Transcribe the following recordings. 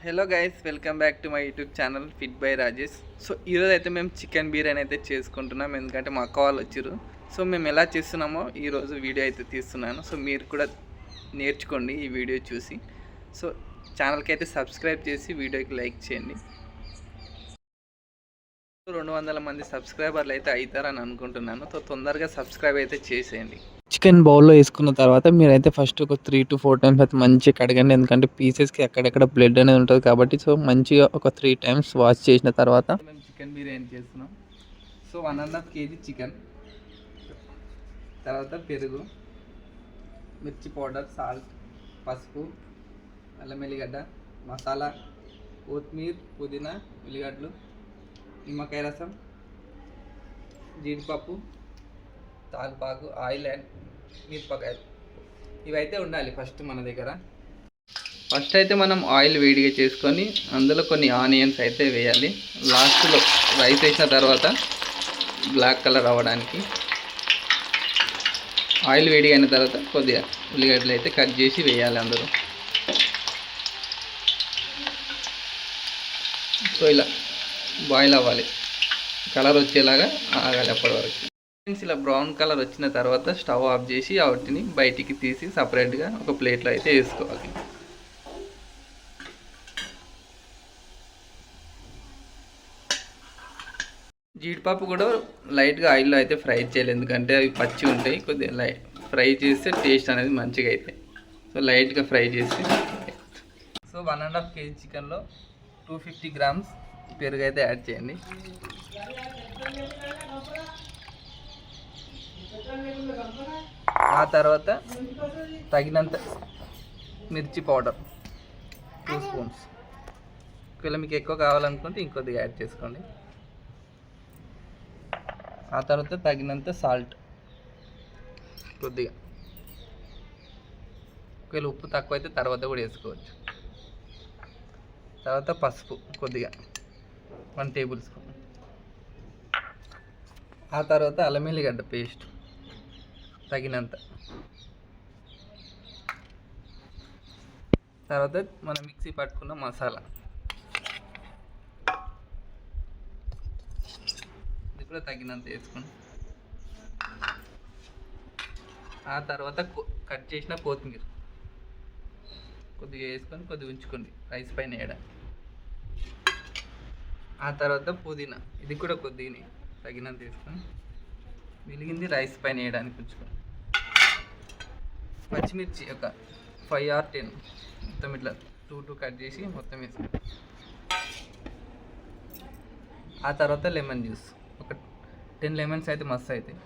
Hello guys, welcome back to my YouTube channel fit by Rajesh. So ఈరోజు అయితే మేము chicken biryani అయితే చేసుకుంటున్నాం, ఎందుకంటే మా అక్క వాళ్ళు వచ్చారు. సో మేము ఎలా చేస్తున్నామో ఈరోజు వీడియో అయితే తీస్తున్నాను. సో మీరు కూడా నేర్చుకోండి ఈ వీడియో చూసి. సో ఛానల్కి అయితే సబ్స్క్రైబ్ చేసి వీడియోకి లైక్ చేయండి. 200 మంది సబ్స్క్రైబర్లు అయితే అవుతారని అనుకుంటున్నాను. సో తొందరగా సబ్స్క్రైబ్ అయితే చేసేయండి. చికెన్ బౌల్లో వేసుకున్న తర్వాత మీరైతే ఫస్ట్ ఒక 3 to 4 టైమ్స్ అయితే మంచిగా కడగండి, ఎందుకంటే పీసెస్కి అక్కడెక్కడ బ్లడ్ అనేది ఉంటుంది కాబట్టి. సో మంచిగా ఒక 3 టైమ్స్ వాష్ చేసిన తర్వాత మేము చికెన్ బిర్యానీ చేస్తున్నాం. సో 1.5 kg చికెన్, తర్వాత పెరుగు, మిర్చి పౌడర్, సాల్ట్, పసుపు, అల్లం వెల్లిగడ్డ, మసాలా, కొత్తిమీర, పుదీనా, ఉల్లిగడ్డలు, నిమ్మకాయ రసం, జీడిపప్పు, తాలిపాకు, ఆయిల్ అండ్ మిరపకాయలు ఇవైతే ఉండాలి ఫస్ట్ మన దగ్గర. ఫస్ట్ అయితే మనం ఆయిల్ వేడిగా చేసుకొని అందులో కొన్ని ఆనియన్స్ అయితే వేయాలి. లాస్ట్లో రైస్ వేసిన తర్వాత బ్లాక్ కలర్ అవ్వడానికి ఆయిల్ వేడిగా అయిన తర్వాత కొద్దిగా ఉల్లిగడ్డలు అయితే కట్ చేసి వేయాలి అందులో. సో ఇలా బాయిల్ అవ్వాలి, కలర్ వచ్చేలాగా ఆగాలి అప్పటి వరకు. ఇలా బ్రౌన్ కలర్ వచ్చిన తర్వాత స్టవ్ ఆఫ్ చేసి వాటిని బయటికి తీసి సపరేట్గా ఒక ప్లేట్లో అయితే వేసుకోవాలి. జీడిపప్పు కూడా లైట్గా ఆయిల్లో అయితే ఫ్రై చేయాలి, ఎందుకంటే అవి పచ్చి ఉంటాయి. కొద్దిగా ఫ్రై చేస్తే టేస్ట్ అనేది మంచిగా అవుతాయి. సో లైట్గా ఫ్రై చేసి. సో 1.5 kg చికెన్లో 250 grams పెరుగు అయితే యాడ్ చేయండి. ఆ తర్వాత తగినంత మిర్చి పౌడర్ 2 స్పూన్స్. ఒకవేళ మీకు ఎక్కువ కావాలనుకుంటే ఇంకొద్దిగా యాడ్ చేసుకోండి. ఆ తర్వాత తగినంత సాల్ట్ కొద్దిగా. ఒకవేళ ఉప్పు తక్కువ అయితే తర్వాత కూడా వేసుకోవచ్చు. తర్వాత పసుపు కొద్దిగా 1 టేబుల్ స్పూన్. ఆ తర్వాత అల్లం వెల్లిగడ్డ పేస్ట్ తగినంత. తర్వాత మనం మిక్సీ పట్టుకున్న మసాలా ఇది కూడా తగినంత వేసుకుని, ఆ తర్వాత కట్ చేసిన కొత్తిమీర కొద్దిగా వేసుకొని కొద్దిగా ఉంచుకోండి రైస్ పైన వేయడానికి. ఆ తర్వాత పుదీనా ఇది కూడా కొద్దిగా తగినంత వేసుకొని మిగిలింది రైస్ పైన వేయడానికి ఉంచుకోండి. పచ్చిమిర్చి ఒక 5 or 10 మొత్తం ఇట్లా 2 కట్ చేసి మొత్తం వేసుకోండి. ఆ తర్వాత లెమన్ జ్యూస్ ఒక 10 లెమన్స్ అయితే మస్తు అవుతాయి.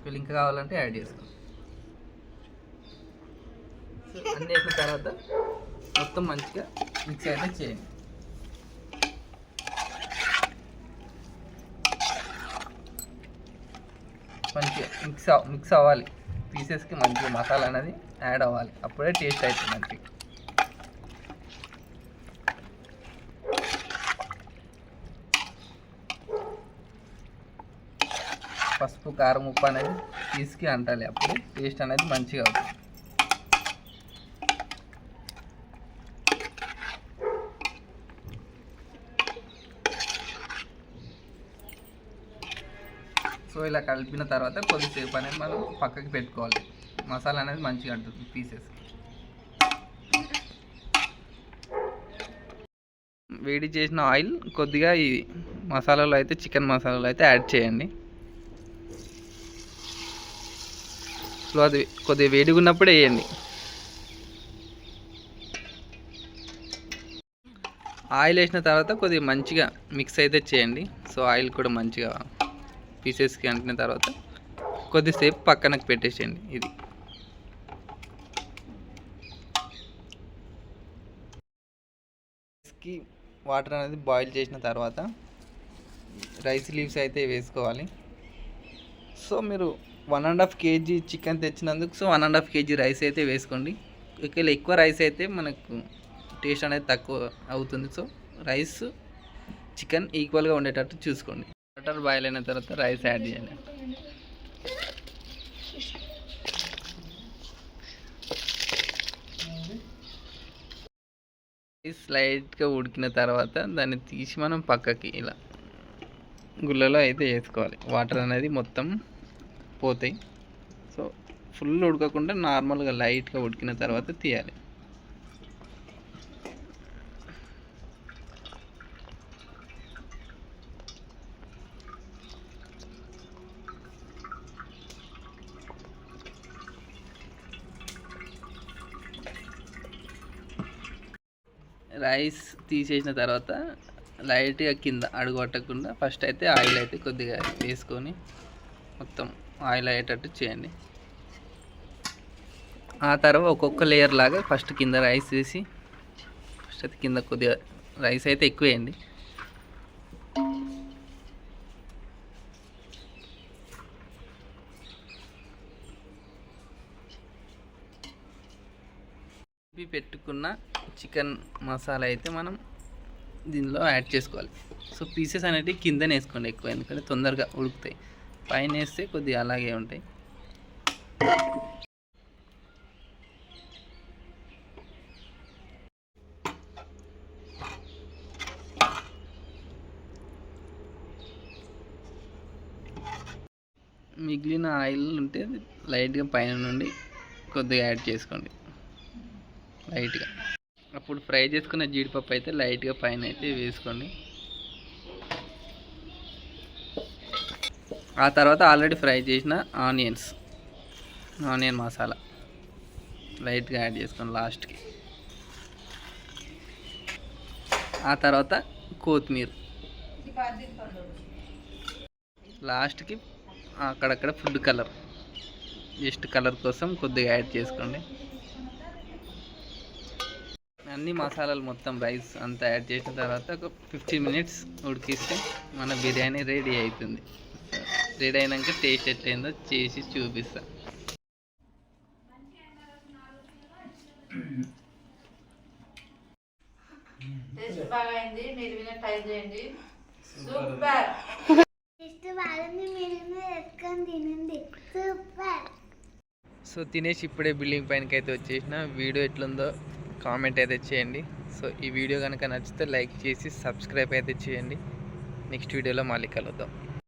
వీళ్ళు ఇంకా కావాలంటే యాడ్ చేసుకోండి. సో అన్నీ వేసిన తర్వాత మొత్తం మంచిగా మిక్స్ అయితే చేయండి. మంచిగా మిక్స్ అవ్వాలి, పీసెస్కి మంచిగా మసాలా అనేది యాడ్ అవ్వాలి, అప్పుడే టేస్ట్ అవుతుంది మంచిగా. పసుపు, కారం, ఉప్పు అనేది పీస్కి అంటాలి, అప్పుడు టేస్ట్ అనేది మంచిగా అవుతుంది. సో ఇలా కలిపిన తర్వాత కొద్దిసేపు అనేది మనం పక్కకి పెట్టుకోవాలి. మసాలా అనేది మంచిగా అంటుంది పీసెస్. వేడి చేసిన ఆయిల్ కొద్దిగా ఈ మసాలాలో అయితే చికెన్ మసాలాలో అయితే యాడ్ చేయండి. సో అది కొద్దిగా వేడిగా ఉన్నప్పుడే వేయండి. ఆయిల్ వేసిన తర్వాత కొద్దిగా మంచిగా మిక్స్ అయితే చేయండి. సో ఆయిల్ కూడా మంచిగా పీసెస్కి అంటిన తర్వాత కొద్దిసేపు పక్కనకి పెట్టేసేయండి. ఇది రైస్కి వాటర్ అనేది బాయిల్ చేసిన తర్వాత రైస్ లీవ్స్ అయితే వేసుకోవాలి. సో మీరు 1.5 kg చికెన్ తెచ్చినందుకు సో 1.5 kg రైస్ అయితే వేసుకోండి. ఒకవేళ ఎక్కువ రైస్ అయితే మనకు టేస్ట్ అనేది తక్కువ అవుతుంది. సో రైస్ చికెన్ ఈక్వల్గా ఉండేటట్టు చూసుకోండి. వాటర్ బాయిల్ అయిన తర్వాత రైస్ యాడ్ చేయాలి. రైస్ లైట్గా ఉడికిన తర్వాత దాన్ని తీసి మనం పక్కకి ఇలా గుళ్ళలో అయితే వేసుకోవాలి. వాటర్ అనేది మొత్తం పోతాయి. సో ఫుల్ ఉడకకుండా నార్మల్గా లైట్గా ఉడికిన తర్వాత తీయాలి. రైస్ తీసేసిన తర్వాత లైట్గా కింద అడుగొట్టకుండా ఫస్ట్ అయితే ఆయిల్ అయితే కొద్దిగా వేసుకొని మొత్తం ఆయిల్ అయ్యేటట్టు చేయండి. ఆ తర్వాత ఒక్కొక్క లేయర్ లాగా ఫస్ట్ కింద రైస్ వేసి ఫస్ట్ అయితే కింద కొద్దిగా రైస్ అయితే ఎక్కువ వేయండి. పెట్టుకున్న చికెన్ మసాలా అయితే మనం దీనిలో యాడ్ చేసుకోవాలి. సో పీసెస్ అనేవి కిందనే వేసుకోండి ఎక్కువ, ఎందుకంటే తొందరగా ఉడుకుతాయి. పైన వేస్తే కొద్దిగా అలాగే ఉంటాయి. మిగిలిన ఆయిల్ ఉంటే లైట్గా పైన నుండి కొద్దిగా యాడ్ చేసుకోండి లైట్గా. అప్పుడు ఫ్రై చేసుకున్న జీడిపప్పు అయితే లైట్గా పైన అయితే వేసుకోండి. ఆ తర్వాత ఆల్రెడీ ఫ్రై చేసిన ఆనియన్ మసాలా లైట్గా యాడ్ చేసుకోండి లాస్ట్కి. ఆ తర్వాత కొత్తిమీర, లాస్ట్కి అక్కడక్కడ ఫుడ్ కలర్, జస్ట్ కలర్ కోసం కొద్దిగా యాడ్ చేసుకోండి. అన్ని మసాలాలు మొత్తం రైస్ అంతా యాడ్ చేసిన తర్వాత ఒక 15 మినిట్స్ ఉడికిస్తే మన బిర్యానీ రెడీ అవుతుంది. రెడీ అయినాక టేస్ట్ ఎట్లయిందో చేసి చూపిస్తా. సో తినేసి ఇప్పుడే బిల్డింగ్ పైనకి అయితే వచ్చేసిన. వీడియో ఎట్లుందో కామెంట్ అయితే చేయండి. సో ఈ వీడియో కనుక నచ్చితే లైక్ చేసి సబ్స్క్రైబ్ అయితే చేయండి. నెక్స్ట్ వీడియోలో మళ్ళీ కలుద్దాం.